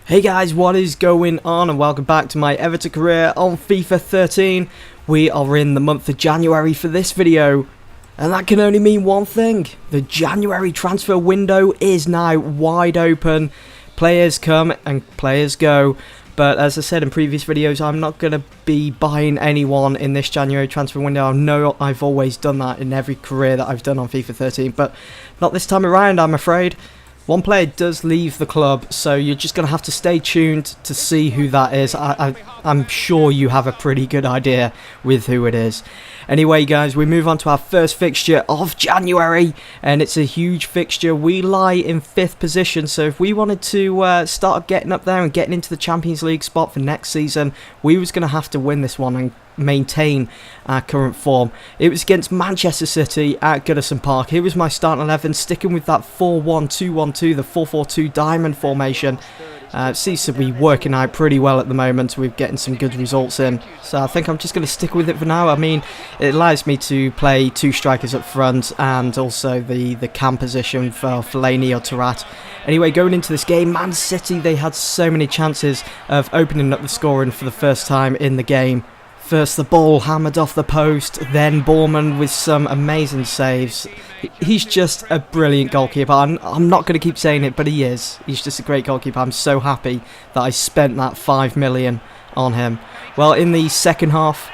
Hey guys, what is going on, and welcome back to my Everton career on FIFA 13. We are in the month of January for this video, and that can only mean one thing. The January transfer window is now wide open. Players come and players go, but as I said in previous videos, I'm not going to be buying anyone in this January transfer window. I know I've always done that in every career that I've done on FIFA 13, but not this time around, I'm afraid. One player does leave the club, so you're just going to have to stay tuned to see who that is. I'm sure you have a pretty good idea with who it is. Anyway, guys, we move on to our first fixture of January, and it's a huge fixture. We lie in 5th position, so if we wanted to start getting up there and getting into the Champions League spot for next season, we was going to have to win this one and maintain our current form. It was against Manchester City at Goodison Park. Here was my starting 11, sticking with that 4-1-2-1-2, the 4-4-2 diamond formation. Seems to be working out pretty well at the moment. We're getting some good results in, so I think I'm just going to stick with it for now. I mean, it allows me to play 2 strikers up front and also the cam position for Fellaini or Tarat. Anyway, going into this game, Man City, they had so many chances of opening up the scoring for the first time in the game. First the ball hammered off the post, then Borman with some amazing saves. He's just a brilliant goalkeeper. I'm not going to keep saying it, but he is. He's just a great goalkeeper. I'm so happy that I spent that 5 million on him. Well, in the second half,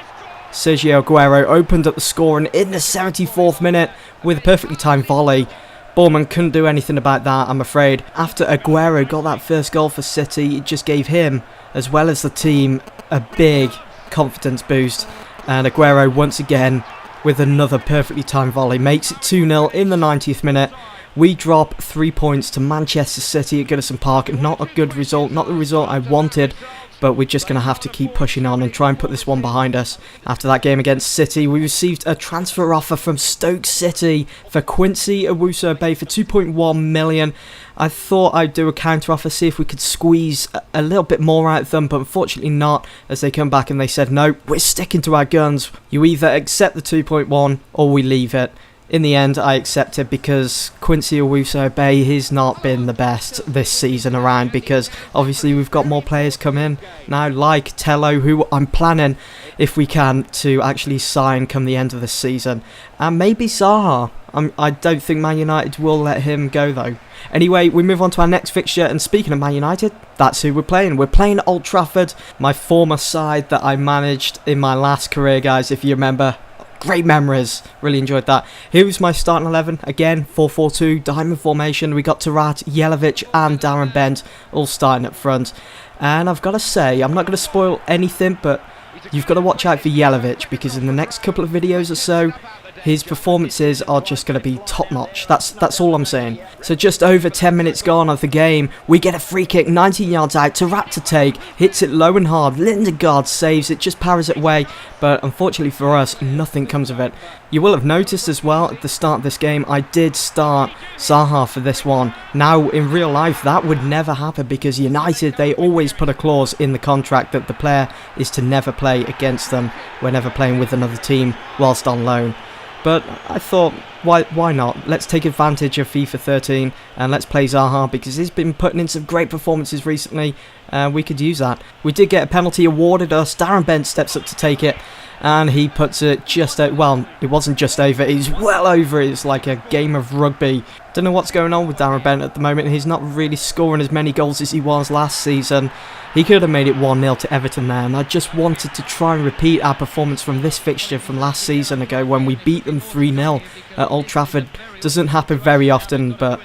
Sergio Aguero opened up the scoring in the 74th minute with a perfectly timed volley. Borman couldn't do anything about that, I'm afraid. After Aguero got that first goal for City, it just gave him, as well as the team, a big confidence boost, and Aguero once again with another perfectly timed volley makes it 2-0 in the 90th minute. We drop 3 points to Manchester City at Goodison Park. Not a good result, not the result I wanted, but we're just going to have to keep pushing on and try and put this one behind us. After that game against City, we received a transfer offer from Stoke City for Quincy Owusu-Abeyie for 2.1 million. I thought I'd do a counter offer, see if we could squeeze a little bit more out of them, but unfortunately not, as they come back and they said, no, we're sticking to our guns. You either accept the 2.1 or we leave it. In the end, I accepted because Quincy Owusu-Abeyie has not been the best this season around, because obviously we've got more players come in now, like Tello, who I'm planning, if we can, to actually sign come the end of the season. And maybe Zaha. I don't think Man United will let him go, though. Anyway, we move on to our next fixture, and speaking of Man United, that's who we're playing. We're playing Old Trafford, my former side that I managed in my last career, guys, if you remember. Great memories, really enjoyed that. Here's my starting 11, again 4-4-2 diamond formation. We got Tarat, Jelavic and Darren Bent all starting up front, and I've got to say, I'm not going to spoil anything, but you've got to watch out for Jelavic, because in the next couple of videos or so his performances are just going to be top notch. That's all I'm saying. So just over 10 minutes gone of the game, we get a free kick 19 yards out. Tarat to take, hits it low and hard. Lindegaard saves it, just powers it away. But unfortunately for us, nothing comes of it. You will have noticed as well at the start of this game, I did start Zaha for this one. Now in real life that would never happen, because United, they always put a clause in the contract that the player is to never play against them whenever playing with another team whilst on loan. But I thought, why not? Let's take advantage of FIFA 13 and let's play Zaha, because he's been putting in some great performances recently. We could use that. We did get a penalty awarded us. Darren Bent steps up to take it, and he puts it just out. Well, it wasn't just over, he's well over. It's like a game of rugby. Don't know what's going on with Darren Bent at the moment. He's not really scoring as many goals as he was last season. He could have made it 1-0 to Everton there, and I just wanted to try and repeat our performance from this fixture from last season ago when we beat them 3-0 at Old Trafford. Doesn't happen very often, but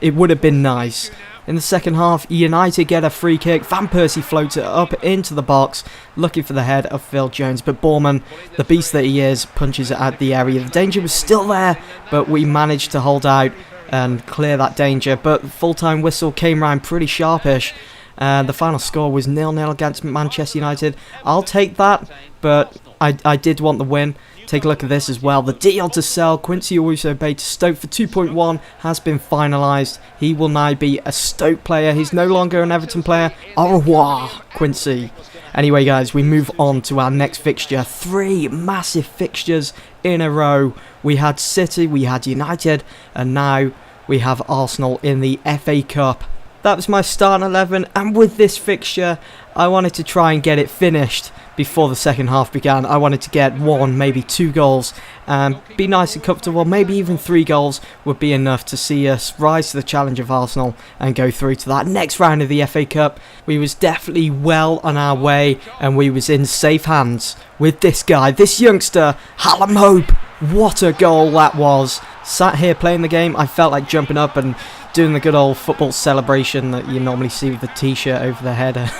it would have been nice. In the second half, United get a free kick. Van Persie floats it up into the box, looking for the head of Phil Jones, but Borman, the beast that he is, punches it out the area. The danger was still there, but we managed to hold out and clear that danger. But the full-time whistle came round pretty sharpish. The final score was 0-0 against Manchester United. I'll take that, but I did want the win. Take a look at this as well. The deal to sell Quincy Owusu-Abeyie to Stoke for 2.1 has been finalised. He will now be a Stoke player. He's no longer an Everton player. Au revoir, Quincy. Anyway, guys, we move on to our next fixture. 3 massive fixtures in a row. We had City, we had United, and now we have Arsenal in the FA Cup. that was my starting 11, and with this fixture, I wanted to try and get it finished before the second half began. I wanted to get 1, maybe 2 goals, and be nice and comfortable. Maybe even 3 goals would be enough to see us rise to the challenge of Arsenal and go through to that next round of the FA Cup. We was definitely well on our way, and we was in safe hands with this guy, this youngster, Hallam Hope. What a goal that was. Sat here playing the game, I felt like jumping up and doing the good old football celebration that you normally see with the t-shirt over the header.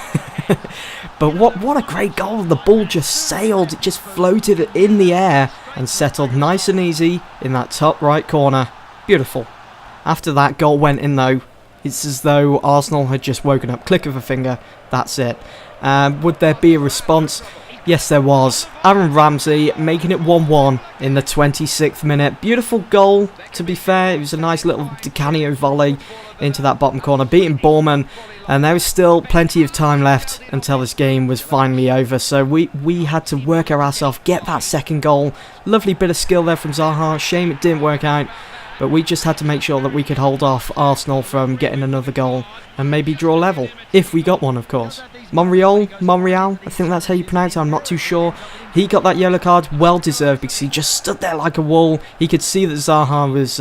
But what a great goal. The ball just sailed, it just floated in the air and settled nice and easy in that top right corner. Beautiful. After that goal went in though, it's as though Arsenal had just woken up. Click of a finger, that's it. Would there be a response? Yes, there was. Aaron Ramsey making it 1-1 in the 26th minute. Beautiful goal, to be fair. It was a nice little Di Canio volley into that bottom corner, beating Borman. And there was still plenty of time left until this game was finally over. So we had to work our ass off, get that second goal. Lovely bit of skill there from Zaha. Shame it didn't work out. But we just had to make sure that we could hold off Arsenal from getting another goal and maybe draw level, if we got one, of course. Monreal, I think that's how you pronounce it, I'm not too sure. He got that yellow card, well deserved, because he just stood there like a wall. He could see that Zaha was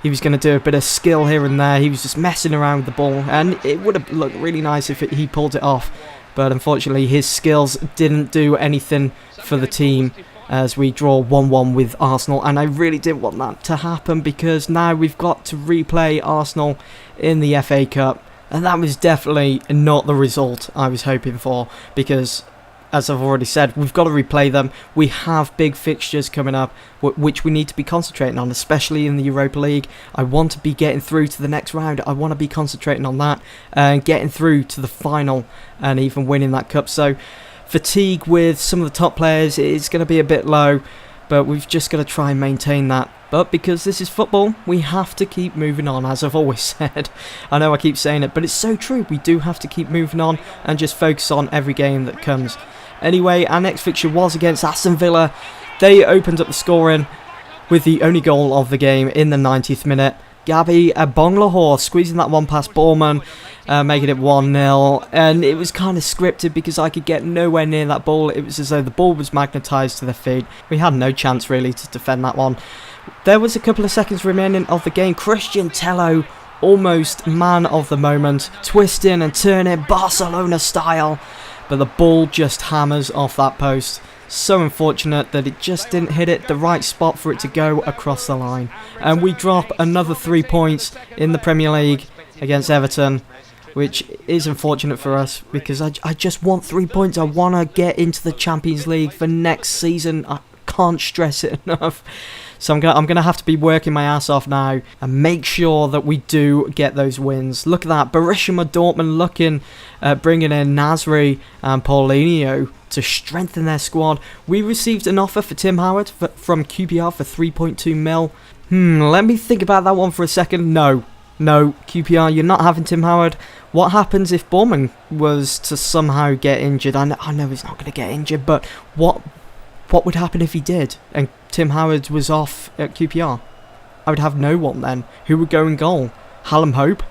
he was going to do a bit of skill here and there. He was just messing around with the ball, and it would have looked really nice if he pulled it off. But unfortunately, his skills didn't do anything for the team as we draw 1-1 with Arsenal, and I really didn't want that to happen, because now we've got to replay Arsenal in the FA Cup, and that was definitely not the result I was hoping for, because as I've already said, we've got to replay them. We have big fixtures coming up which we need to be concentrating on, especially in the Europa League. I want to be getting through to the next round. I want to be concentrating on that and getting through to the final and even winning that cup. So fatigue with some of the top players is going to be a bit low, but we've just got to try and maintain that. But because this is football, we have to keep moving on, as I've always said. I know I keep saying it, but it's so true. We do have to keep moving on and just focus on every game that comes. Anyway, our next fixture was against Aston Villa. They opened up the scoring with the only goal of the game in the 90th minute. Gabby Bonglahor squeezing that one past Borman, making it 1-0, and it was kind of scripted because I could get nowhere near that ball. It was as though the ball was magnetised to their feet. We had no chance really to defend that one. There was a couple of seconds remaining of the game. Christian Tello, almost man of the moment, twisting and turning Barcelona style, but the ball just hammers off that post. So unfortunate that it just didn't hit it the right spot for it to go across the line. And we drop another 3 points in the Premier League against Everton, which is unfortunate for us because I just want 3 points. I want to get into the Champions League for next season. I can't stress it enough. So I'm gonna have to be working my ass off now and make sure that we do get those wins. Look at that, Borussia Dortmund looking at bringing in Nasri and Paulinho to strengthen their squad. We received an offer for Tim Howard from QPR for 3.2 mil. Let me think about that one for a second. No, QPR, you're not having Tim Howard. What happens if Borman was to somehow get injured? I know he's not going to get injured, but what would happen if he did and Tim Howard was off at QPR? I would have no one then. Who would go in goal? Hallam Hope?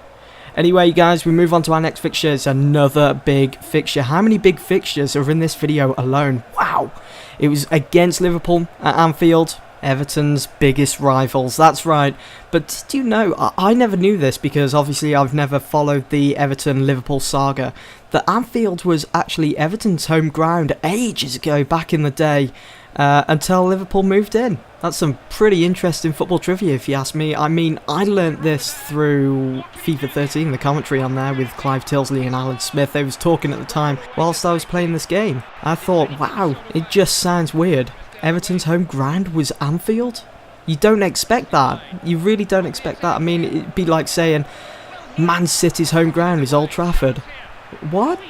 Anyway, guys, we move on to our next fixture. It's another big fixture. How many big fixtures are in this video alone? Wow. It was against Liverpool at Anfield, Everton's biggest rivals. That's right. But did you know, I never knew this because obviously I've never followed the Everton-Liverpool saga, that Anfield was actually Everton's home ground ages ago, back in the day, until Liverpool moved in. That's some pretty interesting football trivia if you ask me. I mean, I learnt this through FIFA 13, the commentary on there with Clive Tilsley and Alan Smith. They was talking at the time whilst I was playing this game. I thought, wow, it just sounds weird. Everton's home ground was Anfield? You don't expect that. You really don't expect that. I mean, it'd be like saying Man City's home ground is Old Trafford. What?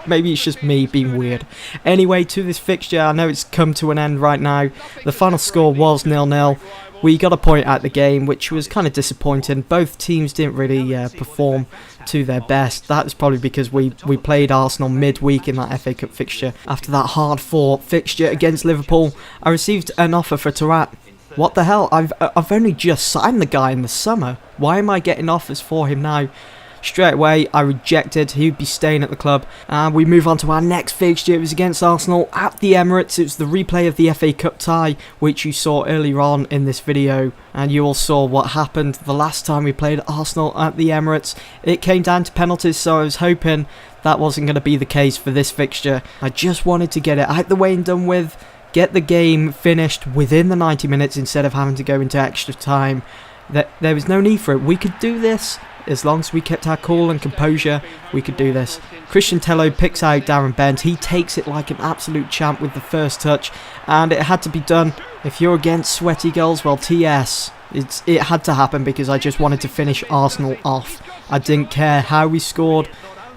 Maybe it's just me being weird. Anyway, to this fixture, I know it's come to an end right now. The final score was 0-0. We got a point at the game, which was kind of disappointing. Both teams didn't really perform to their best. That was probably because we played Arsenal midweek in that FA Cup fixture. After that hard-fought fixture against Liverpool, I received an offer for Tarat What the hell? I've only just signed the guy in the summer. Why am I getting offers for him now? Straight away, I rejected. He would be staying at the club. And we move on to our next fixture. It was against Arsenal at the Emirates. It was the replay of the FA Cup tie, which you saw earlier on in this video. And you all saw what happened the last time we played Arsenal at the Emirates. It came down to penalties, so I was hoping that wasn't going to be the case for this fixture. I just wanted to get it out the way and done with. Get the game finished within the 90 minutes instead of having to go into extra time. There was no need for it. We could do this. As long as we kept our cool and composure, we could do this. Christian Tello picks out Darren Bent. He takes it like an absolute champ with the first touch, and it had to be done. If you're against sweaty goals, well, TS, it had to happen because I just wanted to finish Arsenal off. I didn't care how we scored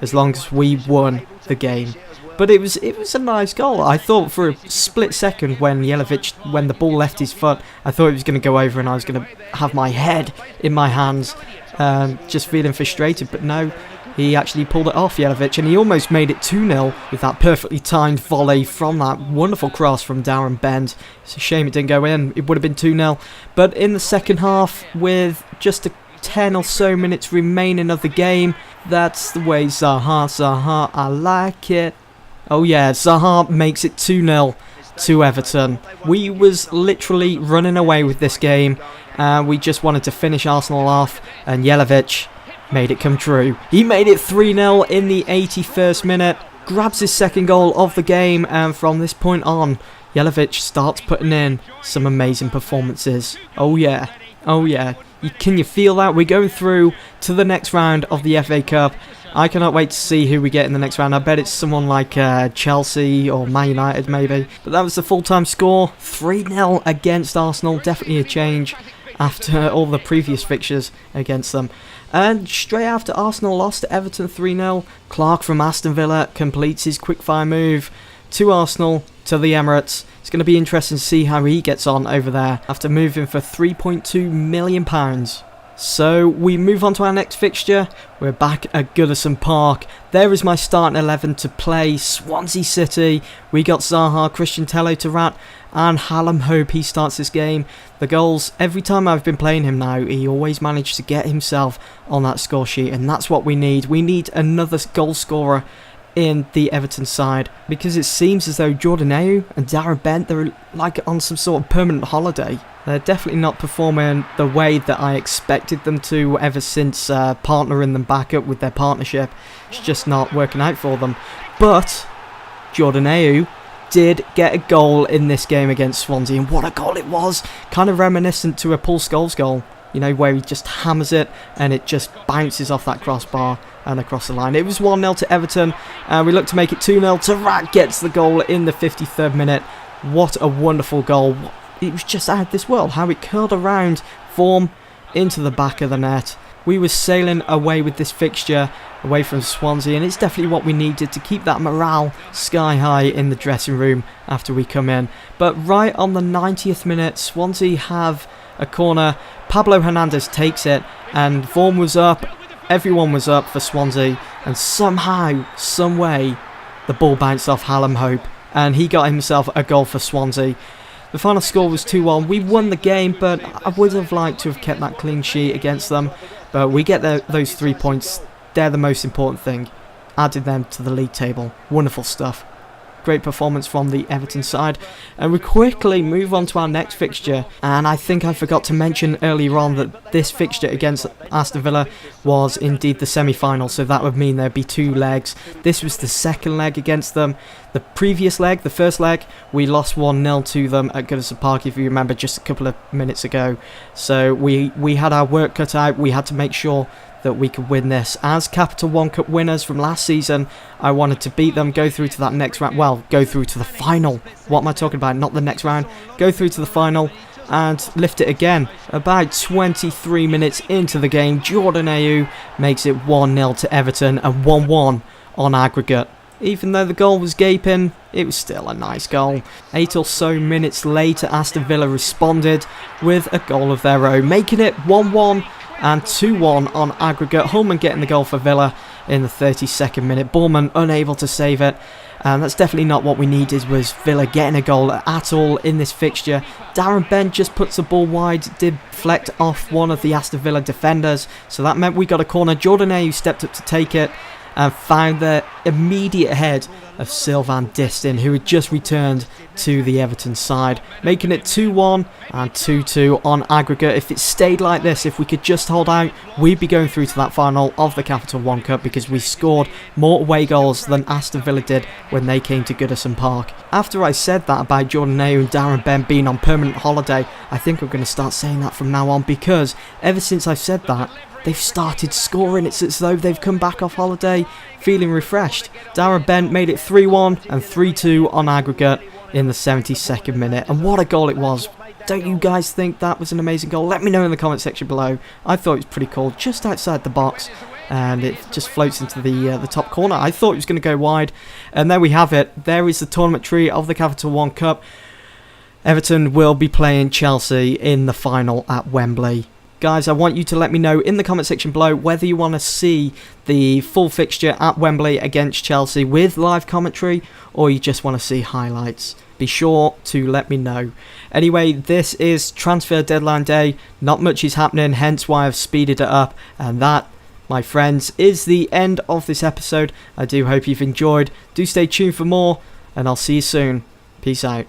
as long as we won the game. But it was a nice goal. I thought for a split second when the ball left his foot, I thought it was going to go over and I was going to have my head in my hands, just feeling frustrated. But no, he actually pulled it off, Jelavic, and he almost made it 2-0 with that perfectly timed volley from that wonderful cross from Darren Bent. It's a shame it didn't go in. It would have been 2-0. But in the second half, with just 10 or so minutes remaining of the game, that's the way Zaha, I like it. Oh yeah, Zaha makes it 2-0 to Everton. We was literally running away with this game. We just wanted to finish Arsenal off, and Jelavic made it come true. He made it 3-0 in the 81st minute, grabs his second goal of the game, and from this point on, Jelavic starts putting in some amazing performances. Oh yeah, oh yeah. Can you feel that? We're going through to the next round of the FA Cup. I cannot wait to see who we get in the next round. I bet it's someone like Chelsea or Man United maybe. But that was the full-time score. 3-0 against Arsenal. Definitely a change after all the previous fixtures against them. And straight after Arsenal lost to Everton 3-0, Clark from Aston Villa completes his quickfire move to Arsenal, to the Emirates. It's going to be interesting to see how he gets on over there after moving for £3.2 million. So we move on to our next fixture. We're back at Goodison Park. There is my starting 11 to play Swansea City. We got Zaha, Christian Tello to rat, and Hallam Hope. He starts this game. The goals, every time I've been playing him now, he always managed to get himself on that score sheet, and that's what we need. We need another goal scorer in the Everton side, because it seems as though Jordan Ayew and Darren Bent, they're like on some sort of permanent holiday. They're definitely not performing the way that I expected them to ever since partnering them back up with their partnership. It's just not working out for them. But Jordan Ayew did get a goal in this game against Swansea, and what a goal it was! Kind of reminiscent to a Paul Scholes goal, you know, where he just hammers it and it just bounces off that crossbar and across the line. It was 1-0 to Everton, and we look to make it 2-0. Tarat gets the goal in the 53rd minute. What a wonderful goal. It was just out of this world, how it curled around Form into the back of the net. We were sailing away with this fixture, away from Swansea, and it's definitely what we needed to keep that morale sky high in the dressing room after we come in. But right on the 90th minute, Swansea have a corner. Pablo Hernandez takes it, and Form was up. Everyone was up for Swansea, and somehow, some way, the ball bounced off Hallam Hope, and he got himself a goal for Swansea. The final score was 2-1. We won the game, but I would have liked to have kept that clean sheet against them. But we get those 3 points. They're the most important thing. Added them to the league table. Wonderful stuff. Great performance from the Everton side. And we quickly move on to our next fixture. And I think I forgot to mention earlier on that this fixture against Aston Villa was indeed the semi-final. So that would mean there'd be 2 legs. This was the second leg against them. The previous leg, the first leg, we lost 1-0 to them at Goodison Park, if you remember, just a couple of minutes ago. So we had our work cut out. We had to make sure that we could win this. As Capital One Cup winners from last season, I wanted to beat them, go through to that next round. Well, go through to the final. What am I talking about? Not the next round. Go through to the final and lift it again. About 23 minutes into the game, Jordan Ayew makes it 1-0 to Everton and 1-1 on aggregate. Even though the goal was gaping, it was still a nice goal. 8 or so minutes later, Aston Villa responded with a goal of their own, making it 1-1 and 2-1 on aggregate. Holman getting the goal for Villa, in the 32nd minute. Bournemouth unable to save it. And that's definitely not what we needed, was Villa getting a goal at all in this fixture. Darren Bent just puts the ball wide, did deflect off one of the Aston Villa defenders. So that meant we got a corner. Jordan Ayew stepped up to take it and found the immediate head of Sylvain Distin, who had just returned to the Everton side, making it 2-1 and 2-2 on aggregate. If it stayed like this, if we could just hold out, we'd be going through to that final of the Capital One Cup, because we scored more away goals than Aston Villa did when they came to Goodison Park. After I said that about Jordan Ayew and Darren Bent being on permanent holiday, I think I'm going to start saying that from now on, because ever since I've said that, they've started scoring. It's as though they've come back off holiday feeling refreshed. Darren Bent made it 3-1 and 3-2 on aggregate in the 72nd minute. And what a goal it was. Don't you guys think that was an amazing goal? Let me know in the comment section below. I thought it was pretty cool, just outside the box. And it just floats into the top corner. I thought it was going to go wide. And there we have it. There is the tournament tree of the Capital One Cup. Everton will be playing Chelsea in the final at Wembley. Guys, I want you to let me know in the comment section below whether you want to see the full fixture at Wembley against Chelsea with live commentary, or you just want to see highlights. Be sure to let me know. Anyway, this is transfer deadline day. Not much is happening, hence why I've speeded it up. And that, my friends, is the end of this episode. I do hope you've enjoyed. Do stay tuned for more, and I'll see you soon. Peace out.